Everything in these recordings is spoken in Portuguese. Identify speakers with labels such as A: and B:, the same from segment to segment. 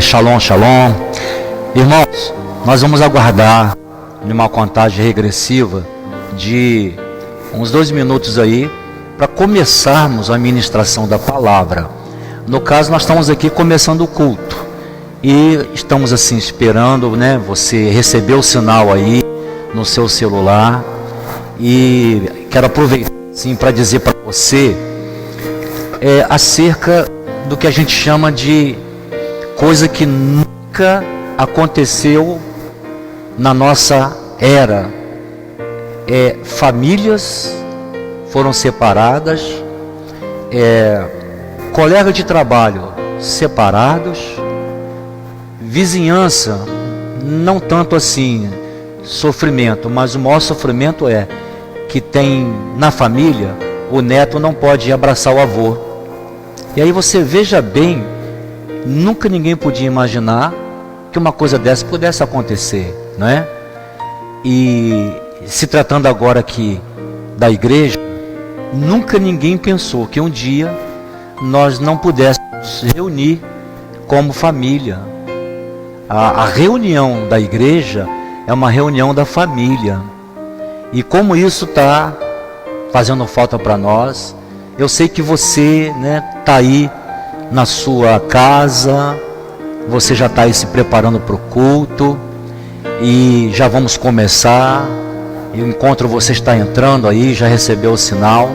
A: Shalom, shalom. Irmãos, nós vamos aguardar numa contagem regressiva de uns 2 minutos aí para começarmos a ministração da palavra. No caso, nós estamos aqui começando o culto e estamos assim esperando, né? Você recebeu o sinal aí no seu celular e quero aproveitar assim para dizer para você acerca do que a gente chama de coisa que nunca aconteceu na nossa era. Famílias foram separadas, colegas de trabalho separados, vizinhança, não tanto assim sofrimento, mas o maior sofrimento é que tem na família, o neto não pode abraçar o avô. E aí você veja bem, nunca ninguém podia imaginar que uma coisa dessa pudesse acontecer, não é? E se tratando agora aqui da igreja, nunca ninguém pensou que um dia nós não pudéssemos reunir como família. A reunião da igreja é uma reunião da família. E como isso está fazendo falta para nós, eu sei que você está aí na sua casa, você já está aí se preparando para o culto, e já vamos começar, e o encontro você está entrando aí, já recebeu o sinal,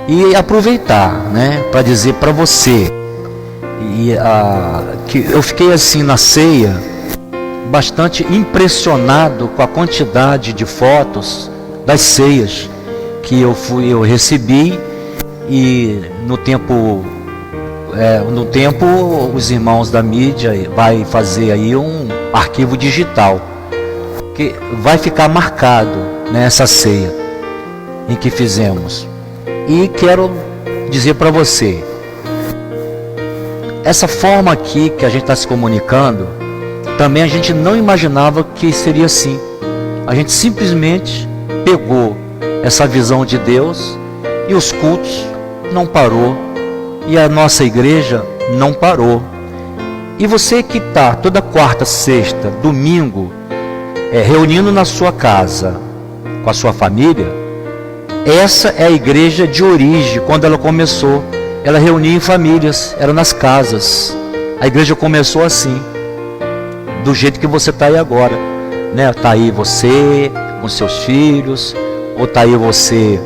A: e aproveitar, para dizer para você, que eu fiquei assim na ceia, bastante impressionado com a quantidade de fotos das ceias que eu recebi, e no tempo os irmãos da mídia vai fazer aí um arquivo digital que vai ficar marcado nessa ceia em que fizemos. E quero dizer para você, essa forma aqui que a gente está se comunicando, também a gente não imaginava que seria assim. A gente simplesmente pegou essa visão de Deus e os cultos não parou, e a nossa igreja não parou. E você que está toda quarta, sexta, domingo, reunindo na sua casa com a sua família, essa é a igreja de origem. Quando ela começou, ela reunia em famílias, era nas casas. A igreja começou assim, do jeito que você está aí agora, está aí você com seus filhos, ou está aí você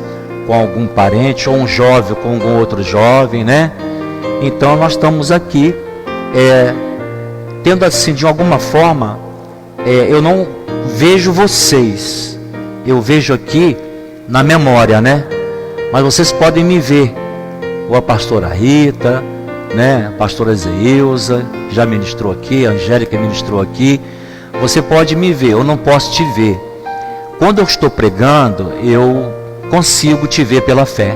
A: com algum parente, ou um jovem com algum outro jovem, Então nós estamos aqui tendo assim, de alguma forma, eu não vejo vocês, eu vejo aqui na memória, mas vocês podem me ver, ou a pastora Rita, a pastora Zeilza já ministrou aqui, a Angélica ministrou aqui. Você pode me ver, eu não posso te ver. Quando eu estou pregando, eu consigo te ver pela fé.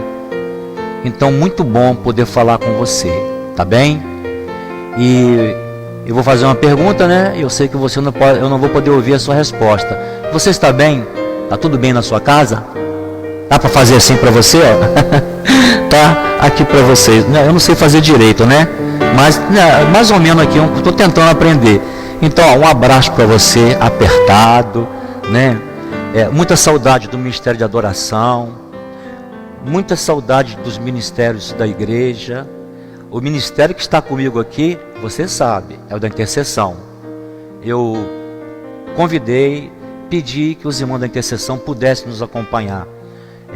A: Então, muito bom poder falar com você, tá bem? E eu vou fazer uma pergunta, Eu sei que você não pode, eu não vou poder ouvir a sua resposta. Você está bem? Tá tudo bem na sua casa? Dá para fazer assim para você, ó? Tá aqui para vocês. Eu não sei fazer direito, Mas mais ou menos aqui, eu estou tentando aprender. Então, ó, um abraço para você, apertado, muita saudade do ministério de adoração, muita saudade dos ministérios da igreja. O ministério que está comigo aqui, você sabe, é o da intercessão. Eu convidei, pedi que os irmãos da intercessão pudessem nos acompanhar.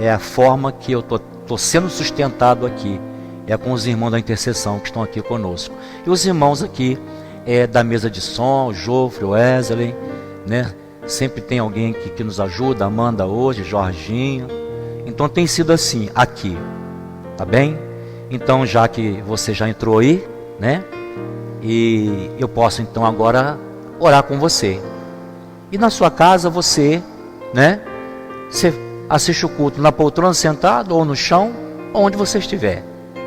A: É a forma que eu estou sendo sustentado aqui, é com os irmãos da intercessão que estão aqui conosco. E os irmãos aqui da mesa de som, o Jofre, o Wesley, Sempre tem alguém que nos ajuda, Amanda hoje, Jorginho. Então tem sido assim aqui, tá bem? Então, já que você já entrou aí, e eu posso então agora orar com você. E na sua casa você assiste o culto na poltrona sentado, ou no chão, onde você estiver.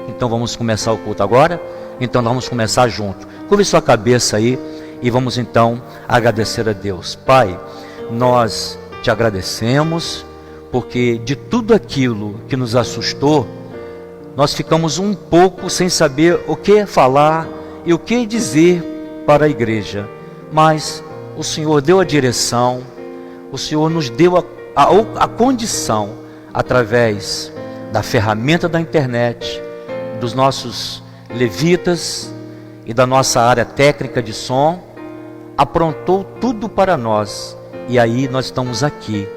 A: Então vamos começar o culto agora. Então vamos começar junto. Curve sua cabeça aí e vamos então agradecer a Deus. Pai, nós te agradecemos, porque de tudo aquilo que nos assustou, nós ficamos um pouco sem saber o que falar e o que dizer para a igreja, mas o Senhor deu a direção, o Senhor nos deu a condição, através da ferramenta da internet, dos nossos levitas e da nossa área técnica de som, aprontou tudo para nós. E aí nós estamos aqui,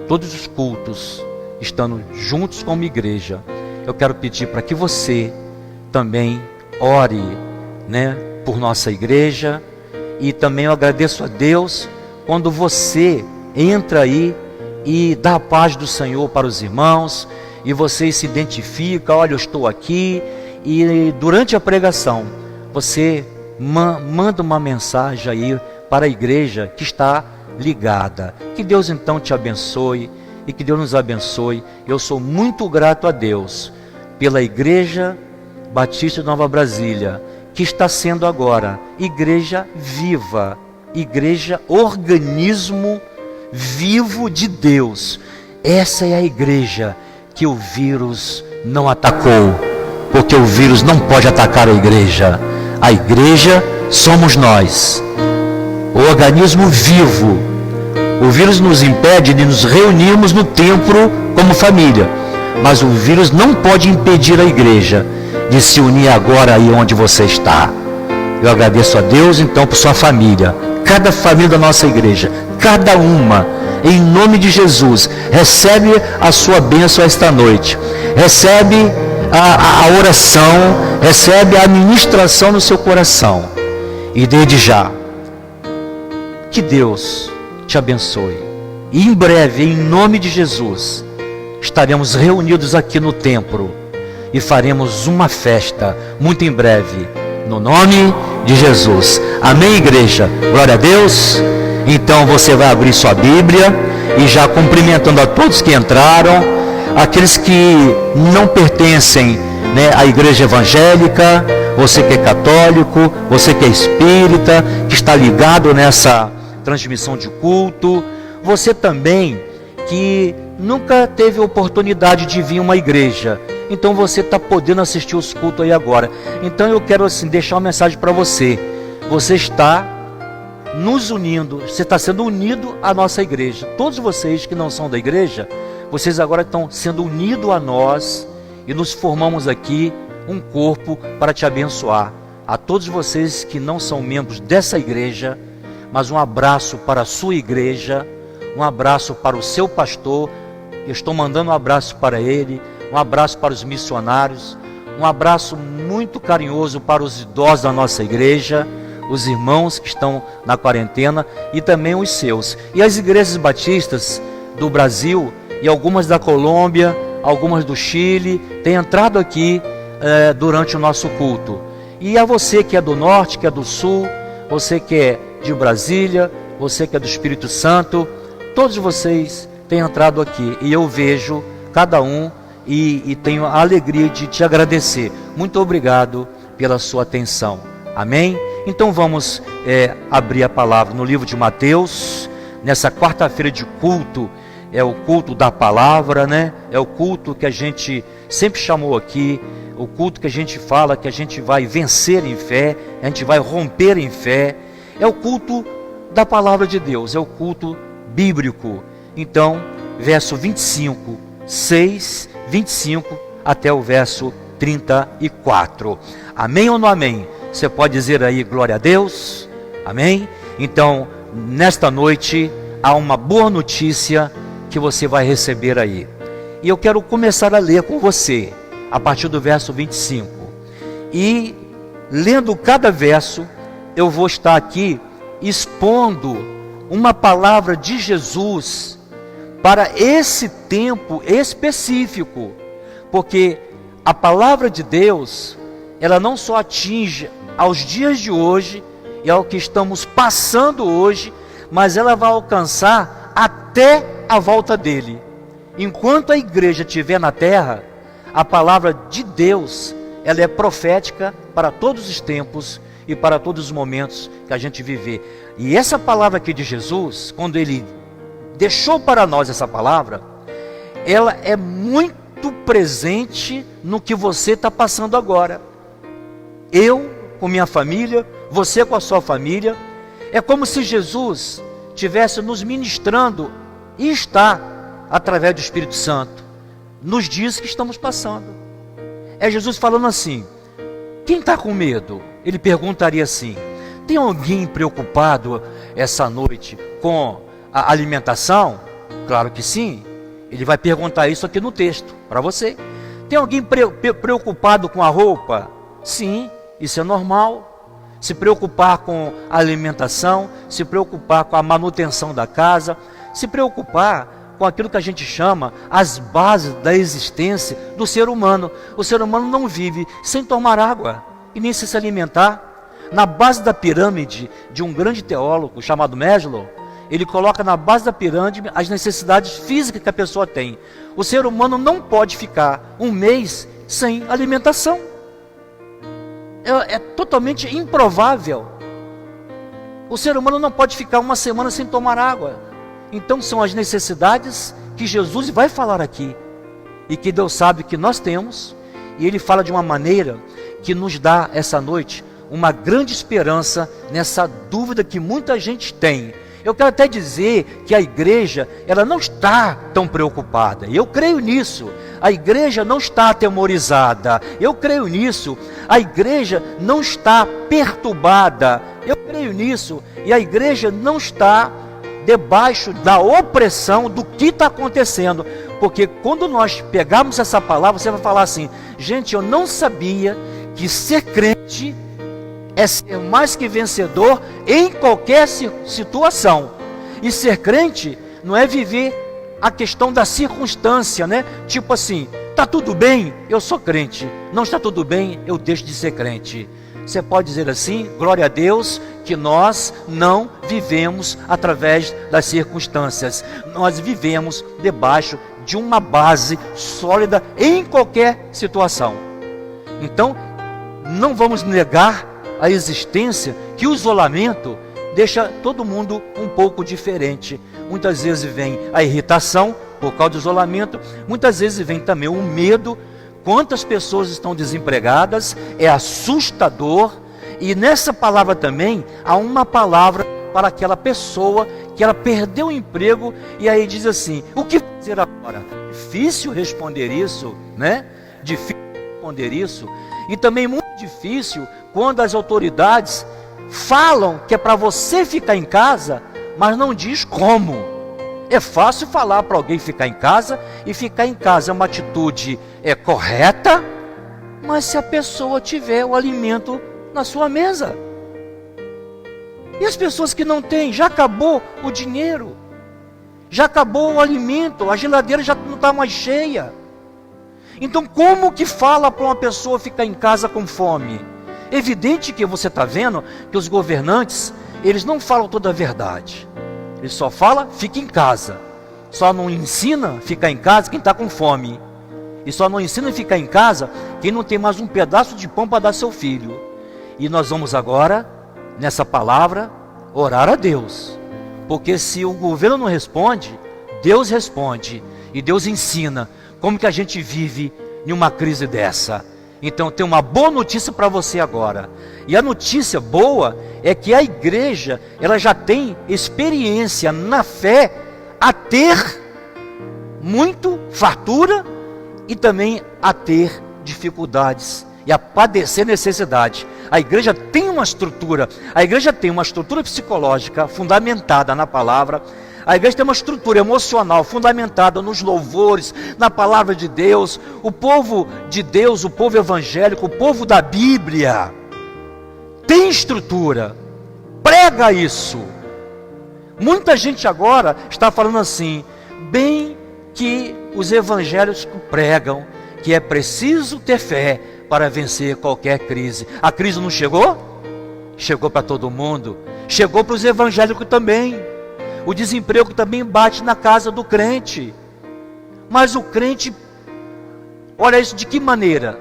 A: todos os cultos, estando juntos como igreja. Eu quero pedir para que você também ore, por nossa igreja. E também eu agradeço a Deus quando você entra aí e dá a paz do Senhor para os irmãos, e você se identifica, olha, eu estou aqui, e durante a pregação você manda uma mensagem aí para a igreja que está ligada. Que Deus então te abençoe e que Deus nos abençoe. Eu sou muito grato a Deus pela Igreja Batista de Nova Brasília, que está sendo agora igreja viva, igreja organismo vivo de Deus. Essa é a igreja que o vírus não atacou, porque o vírus não pode atacar a igreja. A igreja somos nós, o organismo vivo. O vírus nos impede de nos reunirmos no templo como família, mas o vírus não pode impedir a igreja de se unir agora aí onde você está. Eu agradeço a Deus então por sua família, cada família da nossa igreja, cada uma, em nome de Jesus, recebe a sua bênção esta noite, recebe a oração, recebe a ministração no seu coração, e desde já, que Deus te abençoe, e em breve, em nome de Jesus, estaremos reunidos aqui no templo, e faremos uma festa, muito em breve, no nome de Jesus. Amém, igreja? Glória a Deus. Então você vai abrir sua Bíblia, e já cumprimentando a todos que entraram, aqueles que não pertencem à igreja evangélica, você que é católico, você que é espírita, que está ligado nessa transmissão de culto, você também que nunca teve oportunidade de vir a uma igreja, então você está podendo assistir os cultos aí agora. Então eu quero deixar uma mensagem para você. Você está nos unindo, você está sendo unido à nossa igreja. Todos vocês que não são da igreja, vocês agora estão sendo unidos a nós, e nos formamos aqui um corpo para te abençoar. A todos vocês que não são membros dessa igreja, mas um abraço para a sua igreja, um abraço para o seu pastor. Eu estou mandando um abraço para ele, um abraço para os missionários, um abraço muito carinhoso para os idosos da nossa igreja, os irmãos que estão na quarentena e também os seus. E as igrejas batistas do Brasil e algumas da Colômbia, algumas do Chile, têm entrado aqui durante o nosso culto. E a você que é do norte, que é do sul, você que é de Brasília, você que é do Espírito Santo, todos vocês têm entrado aqui, e eu vejo cada um e tenho a alegria de te agradecer. Muito obrigado pela sua atenção. Amém? Então vamos abrir a palavra no livro de Mateus, nessa quarta-feira de culto. É o culto da palavra, é o culto que a gente sempre chamou aqui, o culto que a gente fala que a gente vai vencer em fé, a gente vai romper em fé. É o culto da palavra de Deus, é o culto bíblico. Então, verso 25, 25 até o verso 34. Amém ou não amém? Você pode dizer aí, glória a Deus? Amém? Então, nesta noite, há uma boa notícia que você vai receber aí. E eu quero começar a ler com você, a partir do verso 25. E, lendo cada verso, eu vou estar aqui expondo uma palavra de Jesus para esse tempo específico, porque a palavra de Deus, ela não só atinge aos dias de hoje e ao que estamos passando hoje, mas ela vai alcançar até a volta dele. Enquanto a igreja estiver na terra, a palavra de Deus, ela é profética para todos os tempos e para todos os momentos que a gente viver. E essa palavra aqui de Jesus, quando ele deixou para nós essa palavra, ela é muito presente no que você está passando agora. Eu, com minha família, você com a sua família. É como se Jesus estivesse nos ministrando, e está, através do Espírito Santo, nos dias que estamos passando. É Jesus falando assim: quem está com medo? Ele perguntaria assim: tem alguém preocupado essa noite com a alimentação? Claro que sim. Ele vai perguntar isso aqui no texto, para você. Tem alguém preocupado com a roupa? Sim, isso é normal. Se preocupar com a alimentação, se preocupar com a manutenção da casa, se preocupar com aquilo que a gente chama as bases da existência do ser humano. O ser humano não vive sem tomar água e nem se alimentar. Na base da pirâmide de um grande teólogo chamado Maslow, ele coloca na base da pirâmide as necessidades físicas que a pessoa tem. O ser humano não pode ficar um mês sem alimentação. É totalmente improvável. O ser humano não pode ficar uma semana sem tomar água. Então são as necessidades que Jesus vai falar aqui, e que Deus sabe que nós temos, e Ele fala de uma maneira que nos dá essa noite uma grande esperança nessa dúvida que muita gente tem. Eu quero até dizer que a igreja, ela não está tão preocupada. Eu creio nisso. A igreja não está atemorizada. Eu creio nisso. A igreja não está perturbada. Eu creio nisso. E a igreja não está debaixo da opressão do que está acontecendo. Porque quando nós pegarmos essa palavra, você vai falar assim: gente, eu não sabia que ser crente é ser mais que vencedor em qualquer situação. E ser crente não é viver a questão da circunstância, né? Tipo assim, tá tudo bem, eu sou crente. Não está tudo bem, eu deixo de ser crente. Você pode dizer assim: glória a Deus que nós não vivemos através das circunstâncias. Nós vivemos debaixo de uma base sólida em qualquer situação. Então, não vamos negar a existência, que o isolamento deixa todo mundo um pouco diferente. Muitas vezes vem a irritação por causa do isolamento, muitas vezes vem também o medo. Quantas pessoas estão desempregadas, é assustador. E nessa palavra também há uma palavra para aquela pessoa que ela perdeu o emprego, e aí diz assim: o que fazer agora? Difícil responder isso, né? Difícil responder isso. E também muito difícil quando as autoridades falam que é para você ficar em casa, mas não diz como. É fácil falar para alguém ficar em casa, e ficar em casa é uma atitude correta, mas se a pessoa tiver o alimento na sua mesa. E as pessoas que não têm, já acabou o dinheiro, já acabou o alimento, a geladeira já não está mais cheia. Então como que fala para uma pessoa ficar em casa com fome? Evidente que você está vendo que os governantes, eles não falam toda a verdade. Eles só falam: fique em casa. Só não ensina ficar em casa quem está com fome. E só não ensina ficar em casa quem não tem mais um pedaço de pão para dar ao seu filho. E nós vamos agora, nessa palavra, orar a Deus. Porque se o governo não responde, Deus responde. E Deus ensina como que a gente vive em uma crise dessa. Então tem uma boa notícia para você agora. E a notícia boa é que a igreja, ela já tem experiência na fé a ter muito fartura, e também a ter dificuldades e a padecer necessidade. A igreja tem uma estrutura. A igreja tem uma estrutura psicológica fundamentada na palavra. A igreja tem uma estrutura emocional fundamentada nos louvores, na palavra de Deus. O povo de Deus, o povo evangélico, o povo da Bíblia tem estrutura. Prega isso. Muita gente agora está falando assim: bem que os evangélicos pregam que é preciso ter fé para vencer qualquer crise. A crise não chegou? Chegou para todo mundo. Chegou para os evangélicos também. O desemprego também bate na casa do crente. Mas o crente, olha isso de que maneira?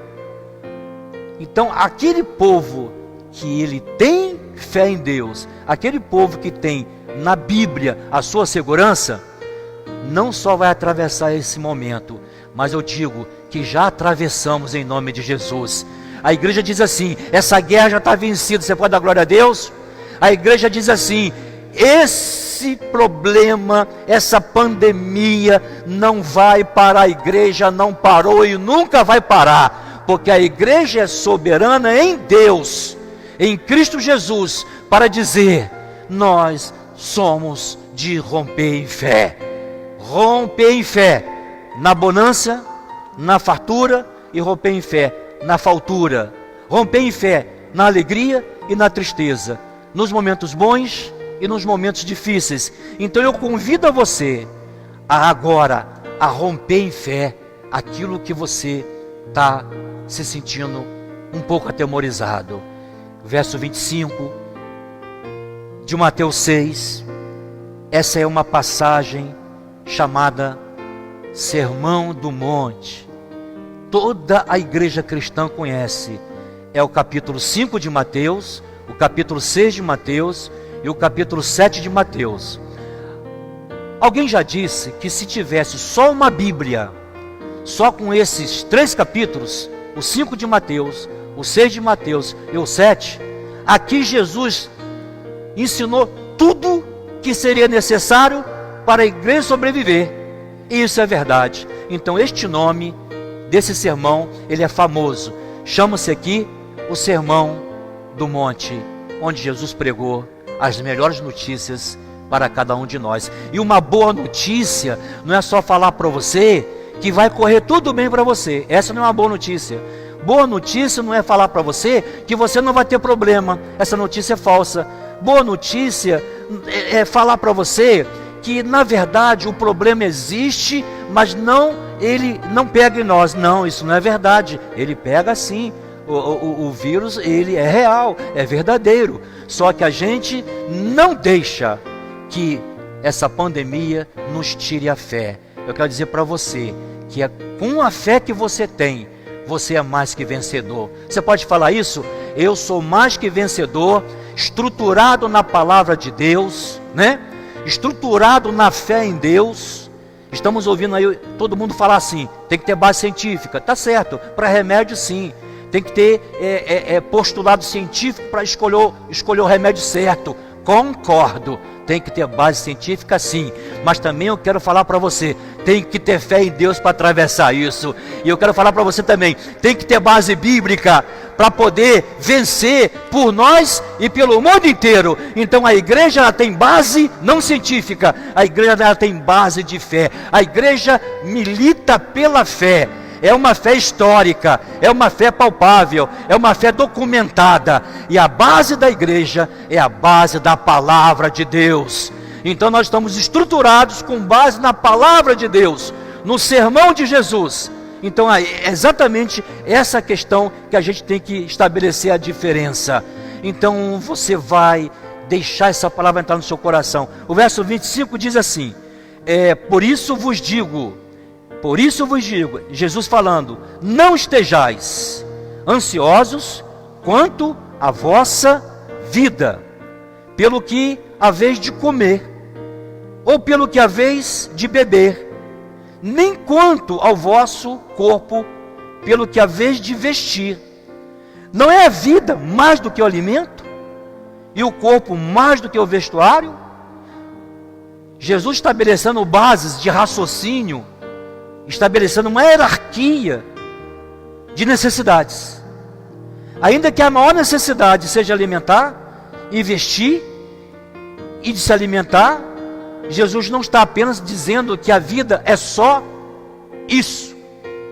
A: Então aquele povo que ele tem fé em Deus, aquele povo que tem na Bíblia a sua segurança, não só vai atravessar esse momento, mas eu digo que já atravessamos em nome de Jesus. A igreja diz assim: essa guerra já está vencida. Você pode dar glória a Deus? A igreja diz assim: esse problema, essa pandemia não vai parar. A igreja não parou e nunca vai parar, porque a igreja é soberana em Deus, em Cristo Jesus, para dizer: nós somos de romper em fé. Romper em fé na bonança, na fartura, e romper em fé na faltura. Romper em fé na alegria e na tristeza, nos momentos bons e nos momentos difíceis. Então eu convido a você a agora a romper em fé aquilo que você está se sentindo um pouco atemorizado. Verso 25 de Mateus 6. Essa é uma passagem chamada Sermão do Monte. Toda a igreja cristã conhece. É o capítulo 5 de Mateus, o capítulo 6 de Mateus e o capítulo 7 de Mateus. Alguém já disse que se tivesse só uma Bíblia, só com esses 3 capítulos, o 5 de Mateus, o 6 de Mateus e o 7, aqui Jesus ensinou tudo que seria necessário para a igreja sobreviver. E isso é verdade. Então este nome desse sermão, ele é famoso. Chama-se aqui o Sermão do Monte, onde Jesus pregou as melhores notícias para cada um de nós. E uma boa notícia não é só falar para você que vai correr tudo bem para você. Essa não é uma boa notícia. Boa notícia não é falar para você que você não vai ter problema. Essa notícia é falsa. Boa notícia é falar para você que na verdade o problema existe, mas ele não pega em nós. Não, isso não é verdade. Ele pega sim. O vírus, ele é real, é verdadeiro. Só que a gente não deixa que essa pandemia nos tire a fé. Eu quero dizer para você que com a fé que você tem, você é mais que vencedor. Você pode falar isso? Eu sou mais que vencedor, estruturado na palavra de Deus, né? Estruturado na fé em Deus. Estamos ouvindo aí todo mundo falar assim: tem que ter base científica. Tá certo, para remédio sim. Tem que ter postulado científico para escolher o remédio certo. Concordo, tem que ter base científica sim. Mas também eu quero falar para você, tem que ter fé em Deus para atravessar isso. E eu quero falar para você também, tem que ter base bíblica para poder vencer por nós e pelo mundo inteiro. Então a igreja ela tem base não científica, a igreja ela tem base de fé. A igreja milita pela fé. É uma fé histórica, é uma fé palpável, é uma fé documentada. E a base da igreja é a base da palavra de Deus. Então nós estamos estruturados com base na palavra de Deus, no sermão de Jesus. Então é exatamente essa questão que a gente tem que estabelecer a diferença. Então você vai deixar essa palavra entrar no seu coração. O verso 25 diz assim: por isso vos digo, Jesus falando, não estejais ansiosos quanto à vossa vida, pelo que haveis de comer, ou pelo que haveis de beber, nem quanto ao vosso corpo, pelo que haveis de vestir. Não é a vida mais do que o alimento, e o corpo mais do que o vestuário? Jesus estabelecendo bases de raciocínio, estabelecendo uma hierarquia de necessidades. Ainda que a maior necessidade seja alimentar e vestir e de se alimentar, Jesus não está apenas dizendo que a vida é só isso.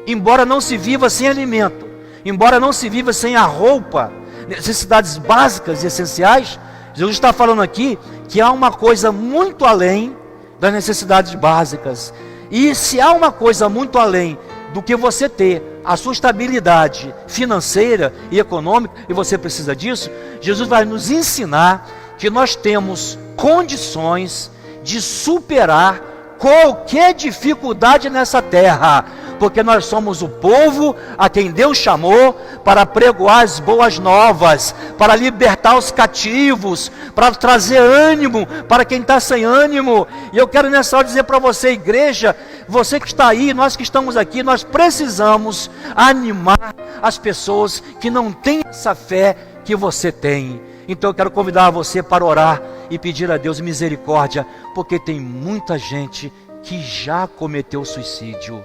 A: Embora não se viva sem alimento, embora não se viva sem a roupa, necessidades básicas e essenciais, Jesus está falando aqui que há uma coisa muito além das necessidades básicas. E se há uma coisa muito além do que você ter a sua estabilidade financeira e econômica, e você precisa disso, Jesus vai nos ensinar que nós temos condições de superar qualquer dificuldade nessa terra, porque nós somos o povo a quem Deus chamou para pregoar as boas novas, para libertar os cativos, para trazer ânimo para quem está sem ânimo. E eu quero nessa hora dizer para você, igreja, você que está aí, nós que estamos aqui, nós precisamos animar as pessoas que não têm essa fé que você tem. Então eu quero convidar você para orar e pedir a Deus misericórdia, porque tem muita gente que já cometeu suicídio.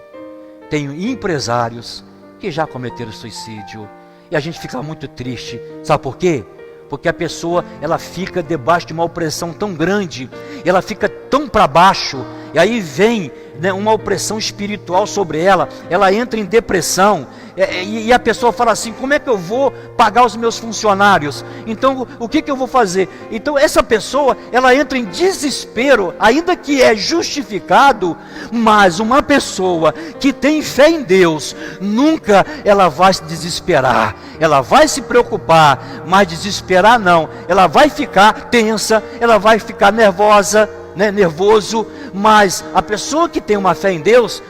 A: Tem empresários que já cometeram suicídio. E a gente fica muito triste. Sabe por quê? Porque a pessoa, ela fica debaixo de uma opressão tão grande, ela fica tão para baixo, e aí vem, né, uma opressão espiritual sobre ela, ela entra em depressão, e a pessoa fala assim, como é que eu vou pagar os meus funcionários? Então, o que eu vou fazer? Então, essa pessoa, ela entra em desespero, ainda que é justificado, mas uma pessoa que tem fé em Deus, nunca ela vai se desesperar, ela vai se preocupar, mas desesperar não, ela vai ficar tensa, ela vai ficar nervosa, né, nervoso, mas a pessoa que tem uma fé em Deus,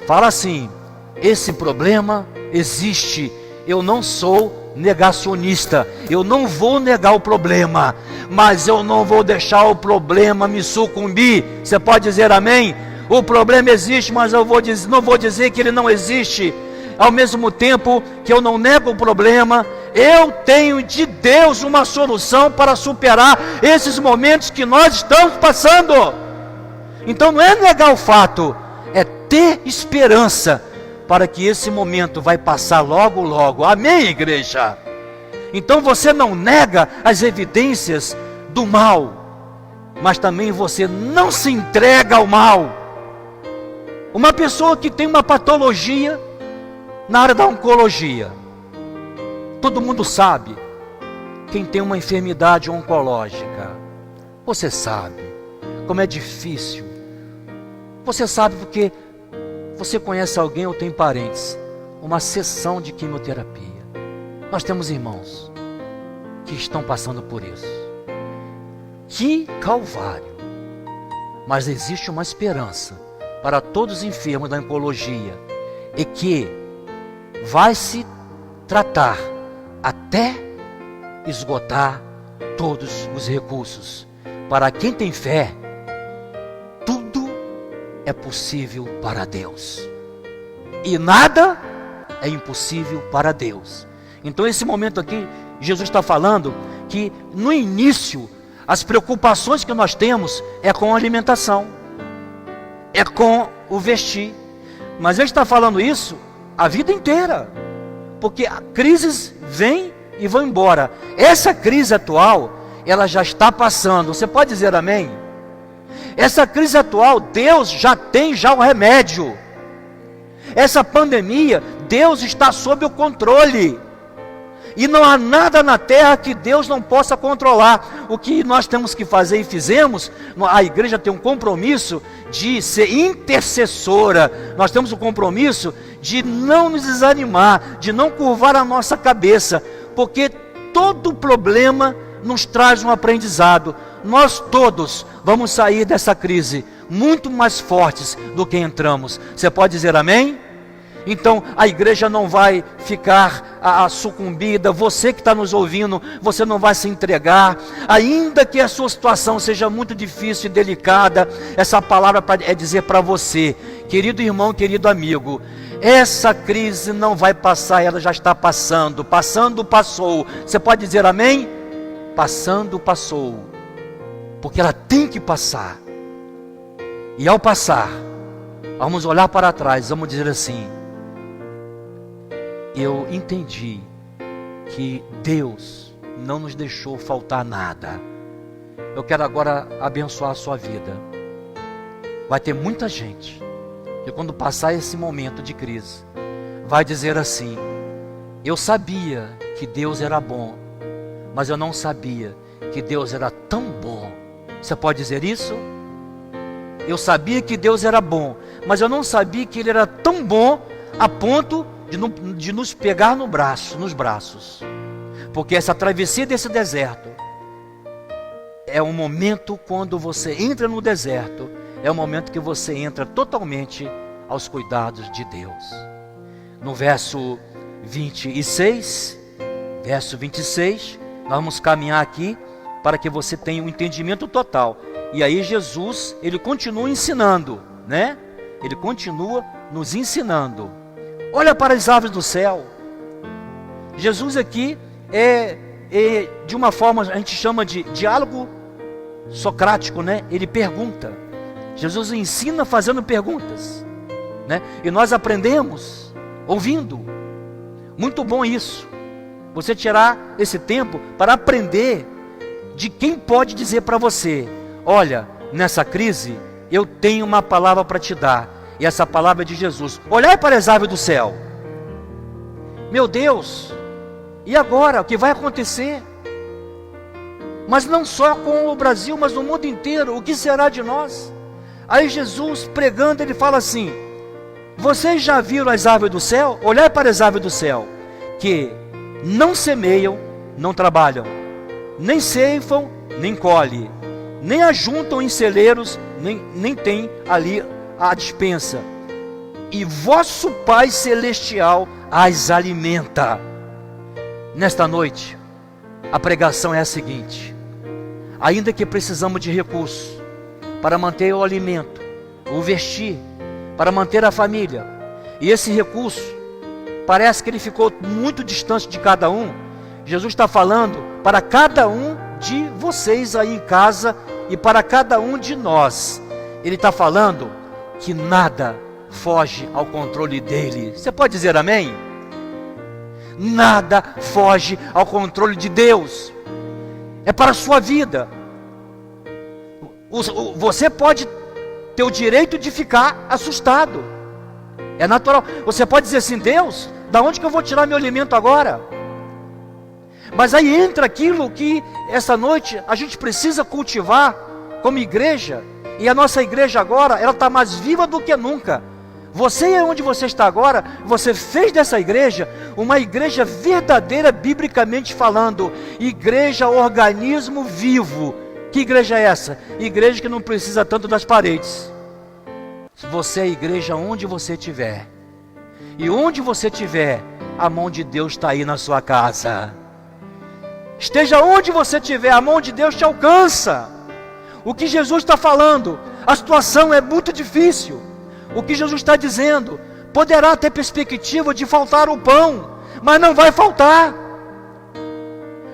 A: fala assim, esse problema existe, eu não sou negacionista, eu não vou negar o problema, mas eu não vou deixar o problema me sucumbir. Você pode dizer amém? O problema existe, mas eu não vou dizer que ele não existe. Ao mesmo tempo que eu não nego o problema, eu tenho de Deus uma solução para superar esses momentos que nós estamos passando. Então não é negar o fato, é ter esperança para que esse momento vai passar logo, logo. Amém, igreja? Então você não nega as evidências do mal, mas também você não se entrega ao mal. Uma pessoa que tem uma patologia na área da oncologia, todo mundo sabe, quem tem uma enfermidade oncológica, você sabe como é difícil. Você sabe porque você conhece alguém ou tem parentes, uma sessão de quimioterapia. Nós temos irmãos que estão passando por isso. Que calvário! Mas existe uma esperança para todos os enfermos da oncologia, e que vai se tratar até esgotar todos os recursos. Para quem tem fé, tudo é possível para Deus, e nada é impossível para Deus. Então esse momento aqui, Jesus está falando que no início, as preocupações que nós temos é com a alimentação, é com o vestir, mas Ele está falando isso a vida inteira, porque crises vêm e vão embora. Essa crise atual, ela já está passando. Você pode dizer amém? Essa crise atual, Deus já tem o remédio. Essa pandemia, Deus está sob o controle, e não há nada na terra que Deus não possa controlar. O que nós temos que fazer e fizemos, a igreja tem um compromisso de ser intercessora, nós temos o compromisso de não nos desanimar, de não curvar a nossa cabeça, porque todo problema nos traz um aprendizado. Nós todos vamos sair dessa crise muito mais fortes do que entramos. Você pode dizer amém? Então a igreja não vai ficar sucumbida. Você que está nos ouvindo, você não vai se entregar, ainda que a sua situação seja muito difícil e delicada. Essa palavra é dizer para você, querido irmão, querido amigo, essa crise não vai passar, ela já está passando. Passando, passou. Você pode dizer amém? Passando, passou, porque ela tem que passar. E ao passar, vamos olhar para trás, vamos dizer assim: eu entendi que Deus não nos deixou faltar nada. Eu quero agora abençoar a sua vida. Vai ter muita gente que quando passar esse momento de crise, vai dizer assim: eu sabia que Deus era bom, mas eu não sabia que Deus era tão bom. Você pode dizer isso? Eu sabia que Deus era bom, mas eu não sabia que Ele era tão bom a ponto de nos pegar nos braços. Porque essa travessia desse deserto é um momento, quando você entra no deserto, é um momento que você entra totalmente aos cuidados de Deus. No verso 26, nós vamos caminhar aqui para que você tenha um entendimento total. E aí Jesus, ele continua ensinando, né? Ele continua nos ensinando. Olha para as aves do céu. Jesus aqui de uma forma, a gente chama de diálogo socrático, né? Ele pergunta. Jesus ensina fazendo perguntas, né? E nós aprendemos ouvindo. Muito bom isso. Você tirar esse tempo para aprender de quem pode dizer para você: olha, nessa crise eu tenho uma palavra para te dar. E essa palavra é de Jesus. Olhai para as aves do céu. Meu Deus, e agora? O que vai acontecer? Mas não só com o Brasil, mas no mundo inteiro. O que será de nós? Aí Jesus, pregando, ele fala assim: vocês já viram as aves do céu? Olhai para as aves do céu, que não semeiam, não trabalham, nem ceifam, nem colhem, nem ajuntam em celeiros, nem tem ali a despensa. E vosso Pai Celestial as alimenta. Nesta noite, a pregação é a seguinte: ainda que precisamos de recursos para manter o alimento, o vestir, para manter a família, e esse recurso parece que ele ficou muito distante de cada um, Jesus está falando para cada um de vocês aí em casa e para cada um de nós. Ele está falando que nada foge ao controle dele. Você pode dizer amém? Nada foge ao controle de Deus. É para a sua vida. Você pode ter o direito de ficar assustado. É natural. Você pode dizer assim: Deus, da onde que eu vou tirar meu alimento agora? Mas aí entra aquilo que essa noite a gente precisa cultivar como igreja. E a nossa igreja agora, ela está mais viva do que nunca. Você é onde você está agora, você fez dessa igreja uma igreja verdadeira, biblicamente falando. Igreja, organismo vivo. Que igreja é essa? Igreja que não precisa tanto das paredes. Você é igreja onde você estiver. E onde você estiver, a mão de Deus está aí na sua casa. Esteja onde você estiver, a mão de Deus te alcança. O que Jesus está falando, a situação é muito difícil. O que Jesus está dizendo, poderá ter perspectiva de faltar o pão, mas não vai faltar.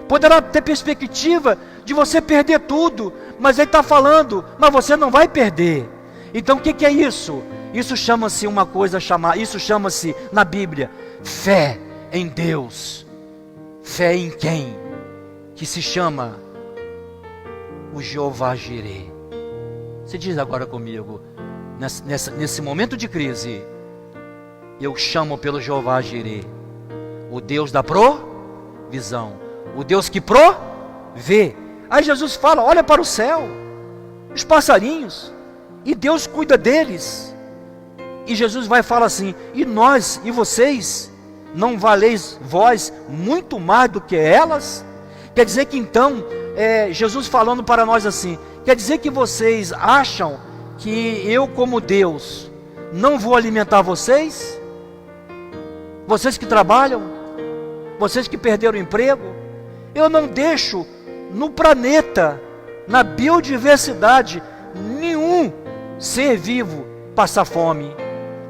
A: Poderá ter perspectiva de você perder tudo, mas Ele está falando, mas você não vai perder. Então o que é isso? Isso chama-se uma coisa isso chama-se na Bíblia fé em Deus. Fé em quem? Que se chama o Jeová Jireh. Você diz agora comigo: nesse momento de crise, eu chamo pelo Jeová Jireh, o Deus da provisão, o Deus que provê. Aí Jesus fala: olha para o céu, os passarinhos, e Deus cuida deles. E Jesus vai falar assim: e nós, e vocês, não valeis vós muito mais do que elas? Quer dizer que então, Jesus falando para nós assim, quer dizer que vocês acham que eu, como Deus, não vou alimentar vocês? Vocês que trabalham, vocês que perderam o emprego, eu não deixo no planeta, na biodiversidade, nenhum ser vivo passar fome.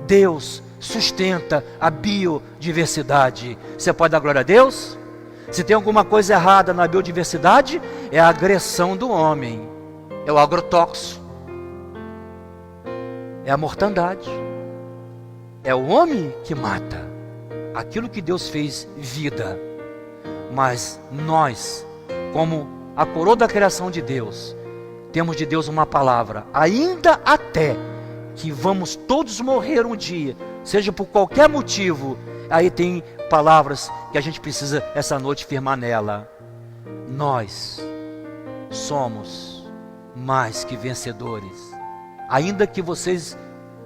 A: Deus sustenta a biodiversidade. Você pode dar glória a Deus? Se tem alguma coisa errada na biodiversidade, é a agressão do homem, é o agrotóxico, é a mortandade, é o homem que mata aquilo que Deus fez vida. Mas nós, como a coroa da criação de Deus, temos de Deus uma palavra, ainda até que vamos todos morrer um dia, seja por qualquer motivo, aí tem palavras que a gente precisa essa noite firmar nela. Nós somos mais que vencedores. Ainda que vocês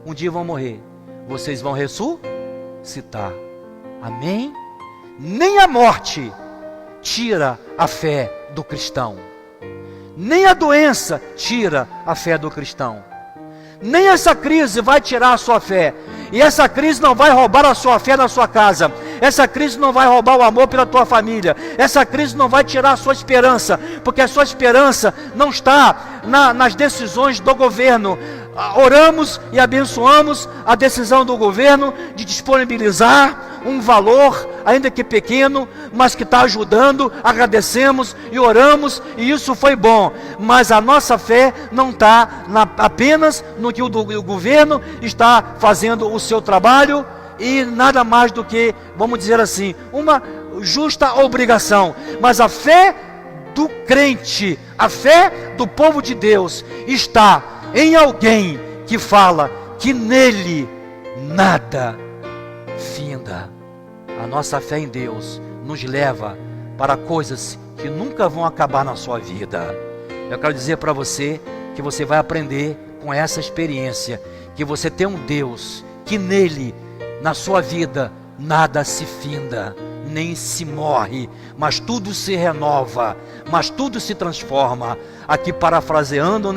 A: um dia vão morrer, vocês vão ressuscitar. Amém? Nem a morte tira a fé do cristão. Nem a doença tira a fé do cristão. Nem essa crise vai tirar a sua fé. E essa crise não vai roubar a sua fé na sua casa. Essa crise não vai roubar o amor pela tua família. Essa crise não vai tirar a sua esperança, porque a sua esperança não está nas decisões do governo. Oramos e abençoamos a decisão do governo de disponibilizar um valor, ainda que pequeno, mas que está ajudando. Agradecemos e oramos, e isso foi bom. Mas a nossa fé não está apenas no que o governo está fazendo o seu trabalho, e nada mais do que, vamos dizer assim, uma justa obrigação. Mas a fé do crente, a fé do povo de Deus está em alguém que fala que nele nada finda. A nossa fé em Deus nos leva para coisas que nunca vão acabar na sua vida. Eu quero dizer para você que você vai aprender com essa experiência, que você tem um Deus que nele, na sua vida, nada se finda, nem se morre, mas tudo se renova, mas tudo se transforma. Aqui parafraseando,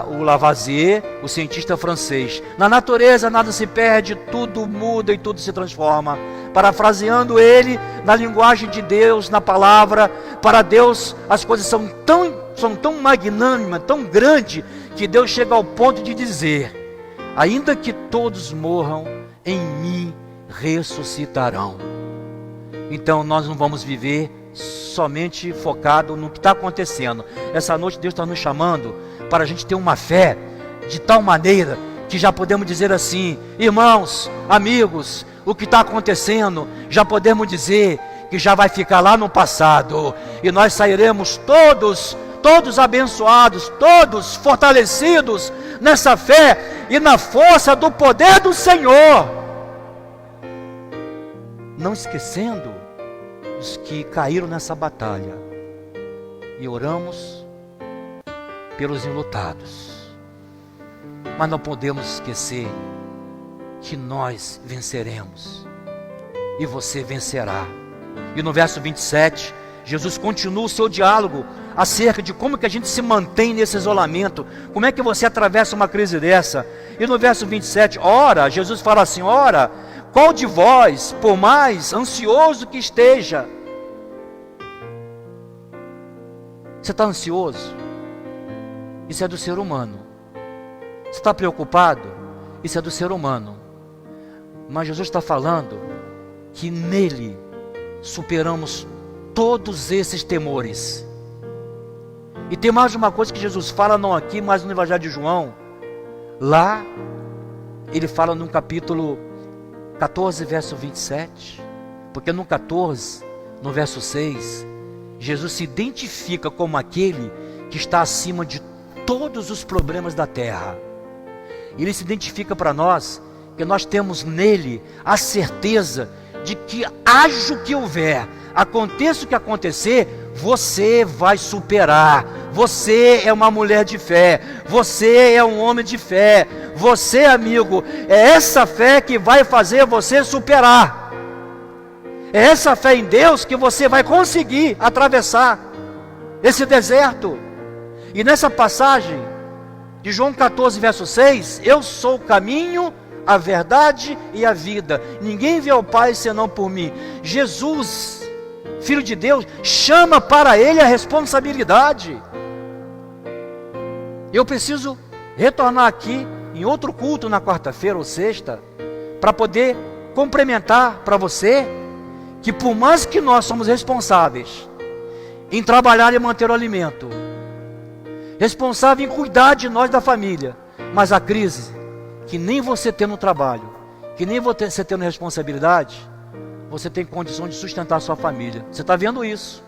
A: o Lavoisier, o cientista francês: na natureza nada se perde, tudo muda e tudo se transforma. Parafraseando ele, na linguagem de Deus, na palavra, para Deus as coisas são tão magnânimas, tão grandes, que Deus chega ao ponto de dizer: ainda que todos morram, em mim ressuscitarão. Então nós não vamos viver somente focado no que está acontecendo. Essa noite Deus está nos chamando para a gente ter uma fé de tal maneira que já podemos dizer assim: irmãos, amigos, o que está acontecendo, já podemos dizer que já vai ficar lá no passado, e nós sairemos todos abençoados, todos fortalecidos nessa fé e na força do poder do Senhor, não esquecendo os que caíram nessa batalha, e oramos pelos enlutados. Mas não podemos esquecer que nós venceremos, e você vencerá. E no verso 27, Jesus continua o seu diálogo acerca de como que a gente se mantém nesse isolamento, como é que você atravessa uma crise dessa. E no verso 27, ora, Jesus fala assim: ora, qual de vós, por mais ansioso que esteja... Você está ansioso? Isso é do ser humano. Você está preocupado? Isso é do ser humano. Mas Jesus está falando que nele superamos todos esses temores. E tem mais uma coisa que Jesus fala, não aqui, mas no Evangelho de João. Lá, ele fala no capítulo 14, verso 27. Porque no 14, no verso 6, Jesus se identifica como aquele que está acima de todos os problemas da terra. Ele se identifica para nós que nós temos nele a certeza de que haja o que houver, aconteça o que acontecer, você vai superar. Você é uma mulher de fé, você é um homem de fé, você, amigo, é essa fé que vai fazer você superar. É essa fé em Deus que você vai conseguir atravessar esse deserto. E nessa passagem de João 14, verso 6, eu sou o caminho, a verdade e a vida. Ninguém vê ao Pai senão por mim. Jesus, Filho de Deus, chama para ele a responsabilidade. Eu preciso retornar aqui em outro culto na quarta-feira ou sexta, para poder complementar para você que por mais que nós somos responsáveis em trabalhar e manter o alimento, responsável em cuidar de nós da família, mas a crise, que nem você tem no trabalho, que nem você tem na responsabilidade, você tem condição de sustentar a sua família. Você está vendo isso?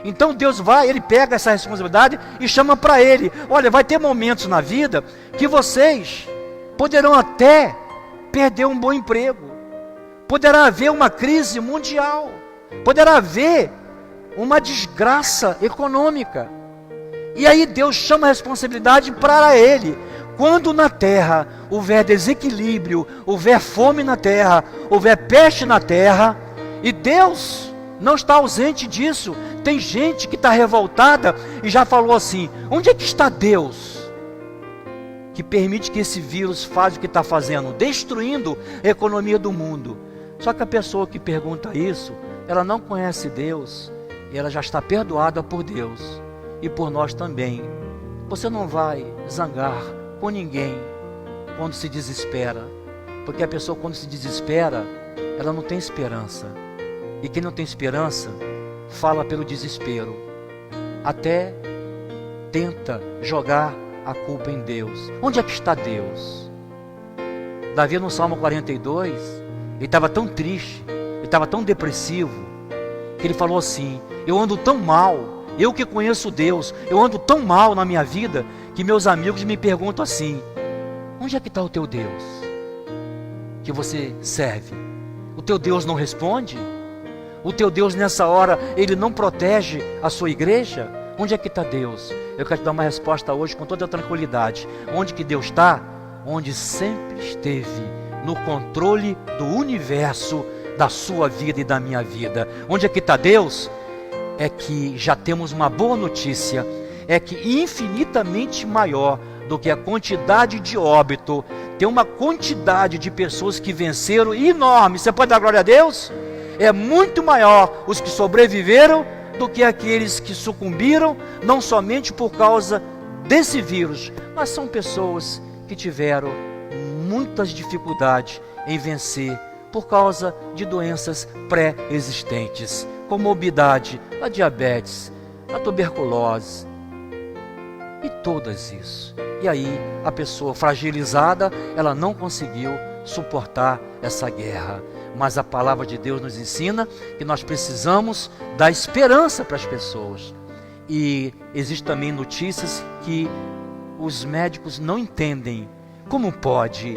A: Então Deus vai, Ele pega essa responsabilidade e chama para Ele: olha, vai ter momentos na vida que vocês poderão até perder um bom emprego, poderá haver uma crise mundial, poderá haver uma desgraça econômica, e aí Deus chama a responsabilidade para Ele. Quando na terra houver desequilíbrio, houver fome na terra, houver peste na terra, e Deus não está ausente disso. Tem gente que está revoltada e já falou assim: onde é que está Deus que permite que esse vírus faça o que está fazendo, destruindo a economia do mundo. Só que a pessoa que pergunta isso, ela não conhece Deus, e ela já está perdoada por Deus, e por nós também. Você não vai zangar com ninguém quando se desespera, porque a pessoa quando se desespera, ela não tem esperança, e quem não tem esperança, fala pelo desespero, até tenta jogar a culpa em Deus. Onde é que está Deus? Davi no Salmo 42, ele estava tão triste, ele estava tão depressivo, que ele falou assim: eu ando tão mal, eu que conheço Deus, eu ando tão mal na minha vida, que meus amigos me perguntam assim: onde é que está o teu Deus que você serve? O teu Deus não responde? O teu Deus nessa hora, ele não protege a sua igreja? Onde é que está Deus? Eu quero te dar uma resposta hoje com toda a tranquilidade. Onde que Deus está? Onde sempre esteve, no controle do universo, da sua vida e da minha vida. Onde é que está Deus? É que já temos uma boa notícia, é que infinitamente maior do que a quantidade de óbito, tem uma quantidade de pessoas que venceram enorme. Você pode dar glória a Deus? É muito maior os que sobreviveram do que aqueles que sucumbiram, não somente por causa desse vírus, mas são pessoas que tiveram muitas dificuldades em vencer por causa de doenças pré-existentes, como a obesidade, a diabetes, a tuberculose e todas isso. E aí a pessoa fragilizada, ela não conseguiu suportar essa guerra. Mas a palavra de Deus nos ensina que nós precisamos dar esperança para as pessoas. E existem também notícias que os médicos não entendem. Como pode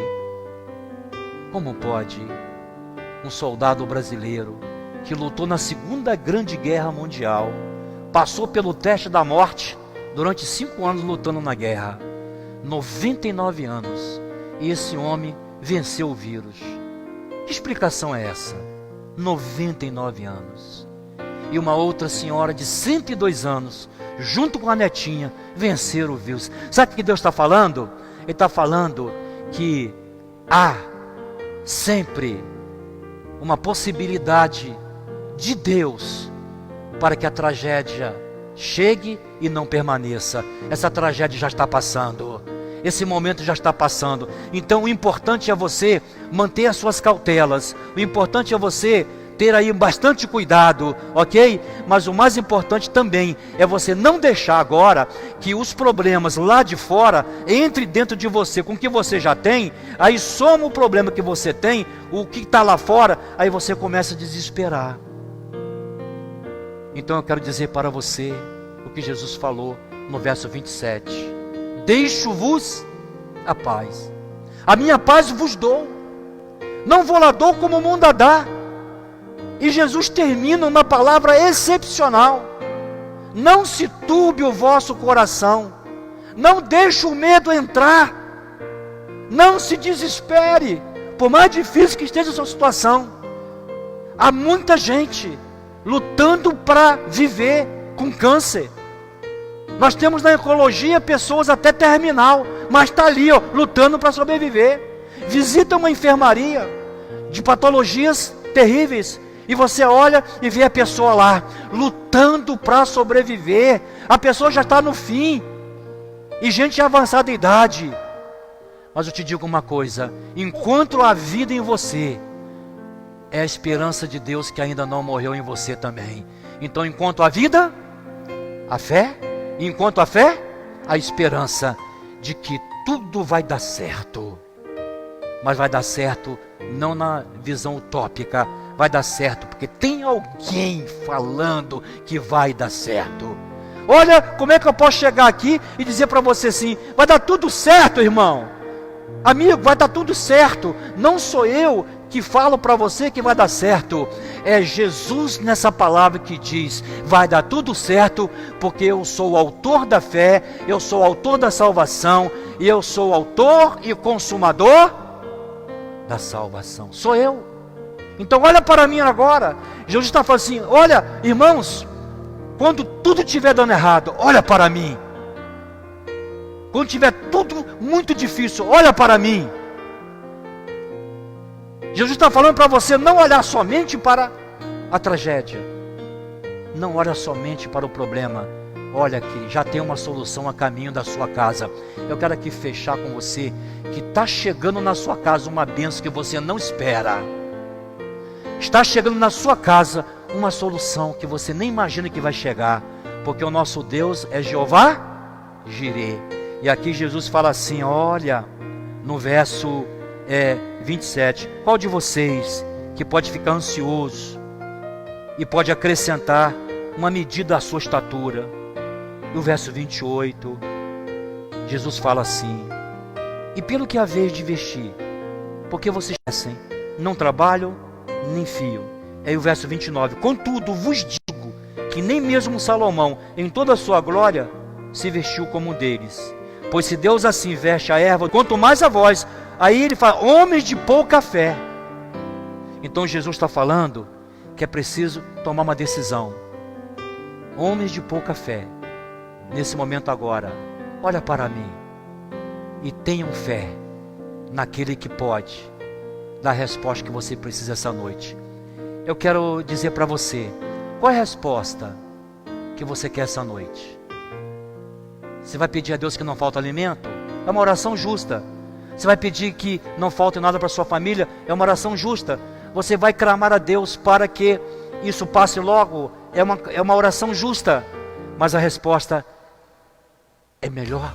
A: um soldado brasileiro que lutou na Segunda Grande Guerra Mundial, passou pelo teste da morte durante 5 anos lutando na guerra, 99 anos, e esse homem venceu o vírus? Que explicação é essa? 99 anos. E uma outra senhora de 102 anos, junto com a netinha, venceram o vírus. Sabe o que Deus está falando? Ele está falando que há sempre uma possibilidade de Deus para que a tragédia chegue e não permaneça. Essa tragédia já está passando. Esse momento já está passando. Então o importante é você manter as suas cautelas. O importante é você ter aí bastante cuidado, ok? Mas o mais importante também é você não deixar agora que os problemas lá de fora entrem dentro de você com o que você já tem. Aí soma o problema que você tem, o que está lá fora, aí você começa a desesperar. Então eu quero dizer para você o que Jesus falou no verso 27. Deixo-vos a paz, a minha paz vos dou, não vou lá dou como o mundo a dá. E Jesus termina uma palavra excepcional: não se turbe o vosso coração, não deixe o medo entrar, não se desespere, por mais difícil que esteja a sua situação. Há muita gente lutando para viver com câncer. Nós temos na ecologia pessoas até terminal, mas está ali, lutando para sobreviver. Visita uma enfermaria de patologias terríveis, e você olha e vê a pessoa lá, lutando para sobreviver. A pessoa já está no fim, e gente de avançada idade. Mas eu te digo uma coisa: enquanto há vida em você, é a esperança de Deus que ainda não morreu em você também. Então enquanto há vida, a fé. E enquanto a fé, a esperança de que tudo vai dar certo. Mas vai dar certo não na visão utópica, vai dar certo porque tem alguém falando que vai dar certo. Olha, como é que eu posso chegar aqui e dizer para você assim: vai dar tudo certo, irmão, amigo, vai dar tudo certo. Não sou eu que falo para você que vai dar certo, é Jesus nessa palavra que diz: vai dar tudo certo, porque eu sou o autor da fé, eu sou o autor da salvação, e eu sou o autor e consumador da salvação. Sou eu. Então olha para mim agora. Jesus está falando assim: olha, irmãos, quando tudo estiver dando errado, olha para mim. quando tiver tudo muito difícil, olha para mim. Jesus está falando para você não olhar somente para a tragédia, não olha somente para o problema. Olha que já tem uma solução a caminho da sua casa. Eu quero aqui fechar com você que está chegando na sua casa uma bênção que você não espera. Está chegando na sua casa uma solução que você nem imagina que vai chegar, porque o nosso Deus é Jeová Jirê. E aqui Jesus fala assim, olha, no verso 27, qual de vocês que pode ficar ansioso e pode acrescentar uma medida à sua estatura? No verso 28, Jesus fala assim, e pelo que haveis de vestir, porque vocês não trabalham nem fiam. Aí o verso 29, contudo vos digo que nem mesmo Salomão, em toda a sua glória, se vestiu como um deles. Pois se Deus assim veste a erva, quanto mais a vós. Aí ele fala, homens de pouca fé. Então Jesus está falando que é preciso tomar uma decisão. Homens de pouca fé, nesse momento agora, olha para mim e tenham fé naquele que pode dar a resposta que você precisa essa noite. Eu quero dizer para você, qual é a resposta que você quer essa noite? Você vai pedir a Deus que não falta alimento? É uma oração justa. Você vai pedir que não falte nada para sua família? É uma oração justa. Você vai clamar a Deus para que isso passe logo? É uma oração justa. Mas a resposta é melhor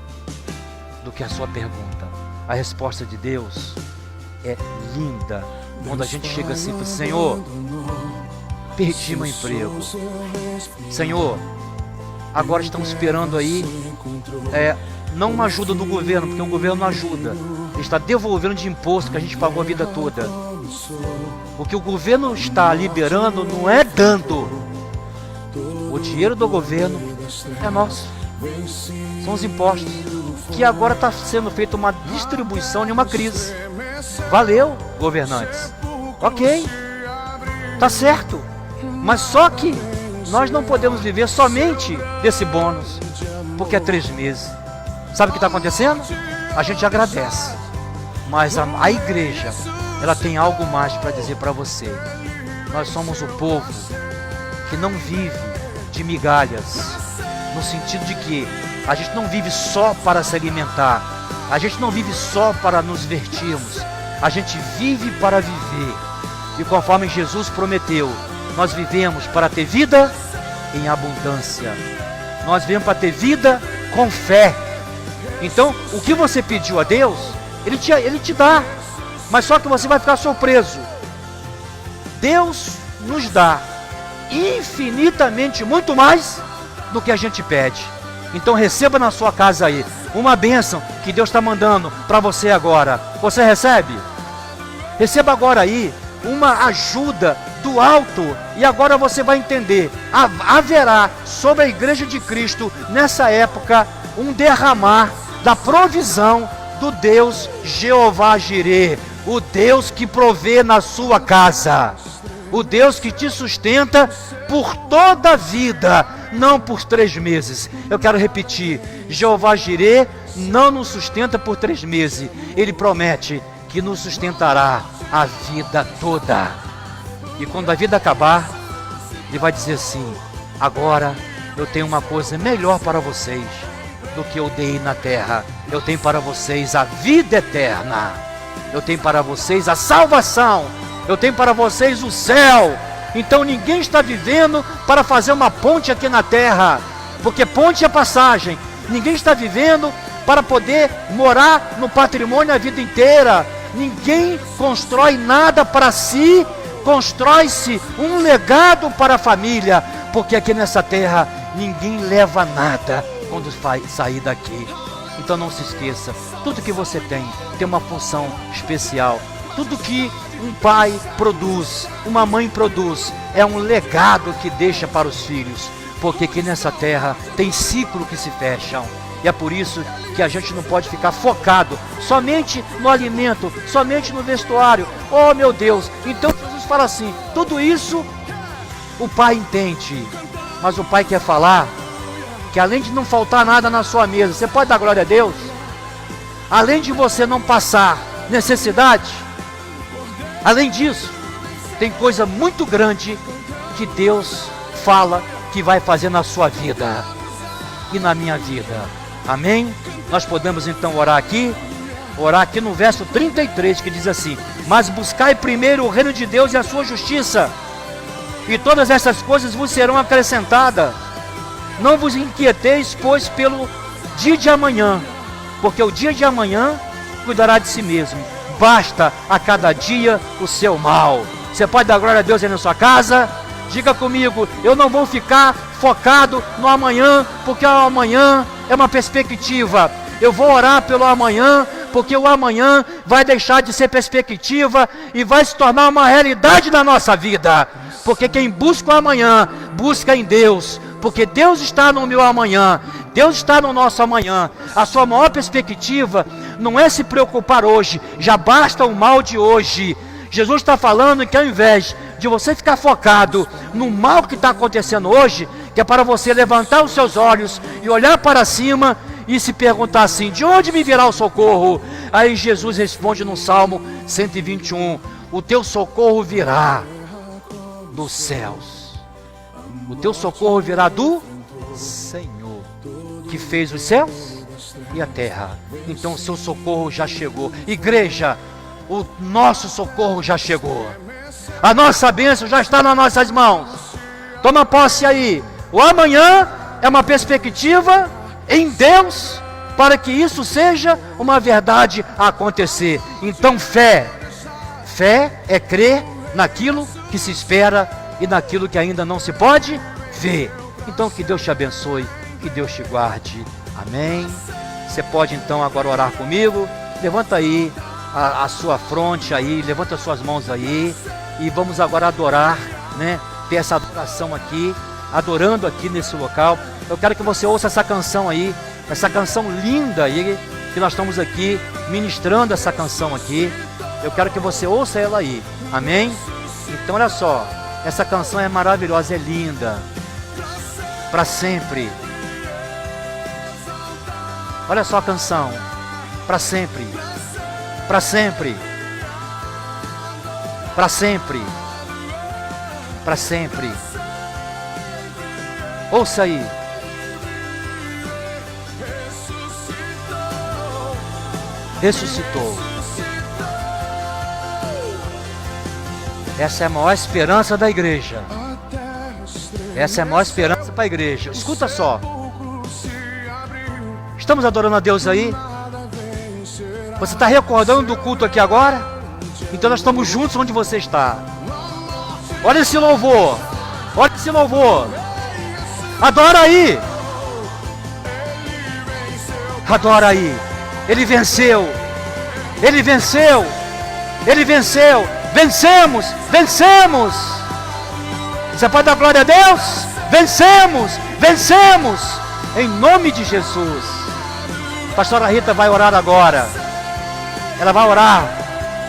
A: do que a sua pergunta. A resposta de Deus é linda. Quando a gente chega assim, Senhor, perdi meu emprego. Senhor, agora estão esperando aí, não uma ajuda do governo, porque o governo não ajuda. Ele está devolvendo de imposto que a gente pagou a vida toda. O que o governo está liberando não é dando. O dinheiro do governo é nosso. São os impostos. Que agora está sendo feita uma distribuição de uma crise. Valeu, governantes. Ok, tá certo. Mas só que nós não podemos viver somente desse bônus, porque é 3 meses. Sabe o que está acontecendo? A gente agradece, mas a igreja, ela tem algo mais para dizer para você. Nós somos o povo que não vive de migalhas, no sentido de que a gente não vive só para se alimentar, a gente não vive só para nos divertirmos, a gente vive para viver. E conforme Jesus prometeu, nós vivemos para ter vida em abundância. Nós vivemos para ter vida com fé. Então, o que você pediu a Deus, Ele te dá. Mas só que você vai ficar surpreso. Deus nos dá infinitamente muito mais do que a gente pede. Então receba na sua casa aí uma bênção que Deus está mandando para você agora. Você recebe? Receba agora aí uma ajuda do alto. E agora você vai entender, haverá sobre a igreja de Cristo nessa época um derramar da provisão do Deus Jeová Jirê, o Deus que provê na sua casa, o Deus que te sustenta por toda a vida, não por 3 meses. Eu quero repetir, Jeová Jirê não nos sustenta por 3 meses, Ele promete que nos sustentará a vida toda. E quando a vida acabar, Ele vai dizer assim, agora eu tenho uma coisa melhor para vocês do que eu dei na terra. Eu tenho para vocês a vida eterna. Eu tenho para vocês a salvação. Eu tenho para vocês o céu. Então ninguém está vivendo para fazer uma ponte aqui na terra, porque ponte é passagem. Ninguém está vivendo para poder morar no patrimônio a vida inteira. Ninguém constrói nada para si, constrói-se um legado para a família, porque aqui nessa terra ninguém leva nada quando vai sair daqui. Então não se esqueça, tudo que você tem uma função especial. Tudo que um pai produz, uma mãe produz, é um legado que deixa para os filhos, porque aqui nessa terra tem ciclo que se fecham. E é por isso que a gente não pode ficar focado somente no alimento, somente no vestuário. Oh meu Deus, então Jesus fala assim, tudo isso o pai entende, mas o pai quer falar que além de não faltar nada na sua mesa, você pode dar glória a Deus? além de você não passar necessidade, além disso, tem coisa muito grande que Deus fala que vai fazer na sua vida e na minha vida. Amém? Nós podemos então orar aqui no verso 33, que diz assim: mas buscai primeiro o reino de Deus e a sua justiça, e todas essas coisas vos serão acrescentadas. Não vos inquieteis, pois, pelo dia de amanhã, porque o dia de amanhã cuidará de si mesmo. Basta a cada dia o seu mal. Você pode dar glória a Deus aí na sua casa? Diga comigo: eu não vou ficar focado no amanhã, porque o amanhã é uma perspectiva. Eu vou orar pelo amanhã, porque o amanhã vai deixar de ser perspectiva e vai se tornar uma realidade na nossa vida. Porque quem busca o amanhã, busca em Deus, porque Deus está no meu amanhã, Deus está no nosso amanhã. A sua maior perspectiva não é se preocupar hoje, já basta o mal de hoje. Jesus está falando que ao invés de você ficar focado no mal que está acontecendo hoje, que é para você levantar os seus olhos e olhar para cima e se perguntar assim: de onde me virá o socorro? Aí Jesus responde no Salmo 121, o teu socorro virá dos céus. O teu socorro virá do Senhor, que fez os céus e a terra. Então o seu socorro já chegou. Igreja, o nosso socorro já chegou. A nossa bênção já está nas nossas mãos. Toma posse aí. O amanhã é uma perspectiva em Deus, para que isso seja uma verdade a acontecer. Então fé é crer naquilo que se espera e naquilo que ainda não se pode ver. Então que Deus te abençoe, que Deus te guarde. Amém. Você pode então agora orar comigo. Levanta aí a sua fronte aí, levanta as suas mãos aí, e vamos agora adorar, né? Ter essa adoração aqui, adorando aqui nesse local. Eu quero que você ouça essa canção aí, essa canção linda aí, que nós estamos aqui ministrando essa canção aqui. Eu quero que você ouça ela aí, amém? Então olha só, essa canção é maravilhosa, é linda, para sempre. Olha só a canção, para sempre, para sempre, para sempre, para sempre. Ouça aí. Ressuscitou. Essa é a maior esperança da igreja. Essa é a maior esperança para a igreja. Escuta só. Estamos adorando a Deus aí? Você está recordando do culto aqui agora? Então nós estamos juntos onde você está. Olha esse louvor. Olha esse louvor. Adora aí. Adora aí. Ele venceu. Ele venceu. Ele venceu. Vencemos. Vencemos. Você pode dar glória a Deus? Vencemos. Vencemos. Em nome de Jesus. A pastora Rita vai orar agora. Ela vai orar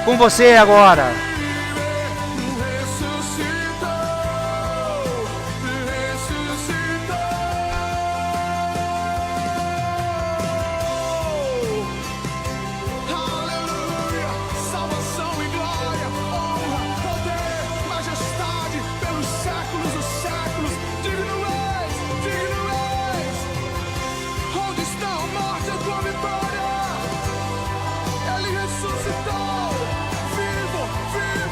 A: com você agora.
B: Vivo, vivo.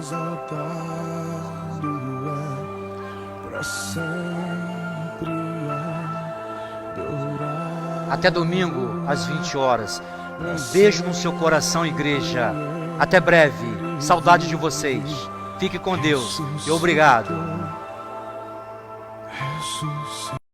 B: exaltado é, pra sempre adorar.
A: Até domingo, às 20 horas. Um beijo no seu coração, igreja. Até breve. Saudade de vocês. Fique com Deus. E obrigado.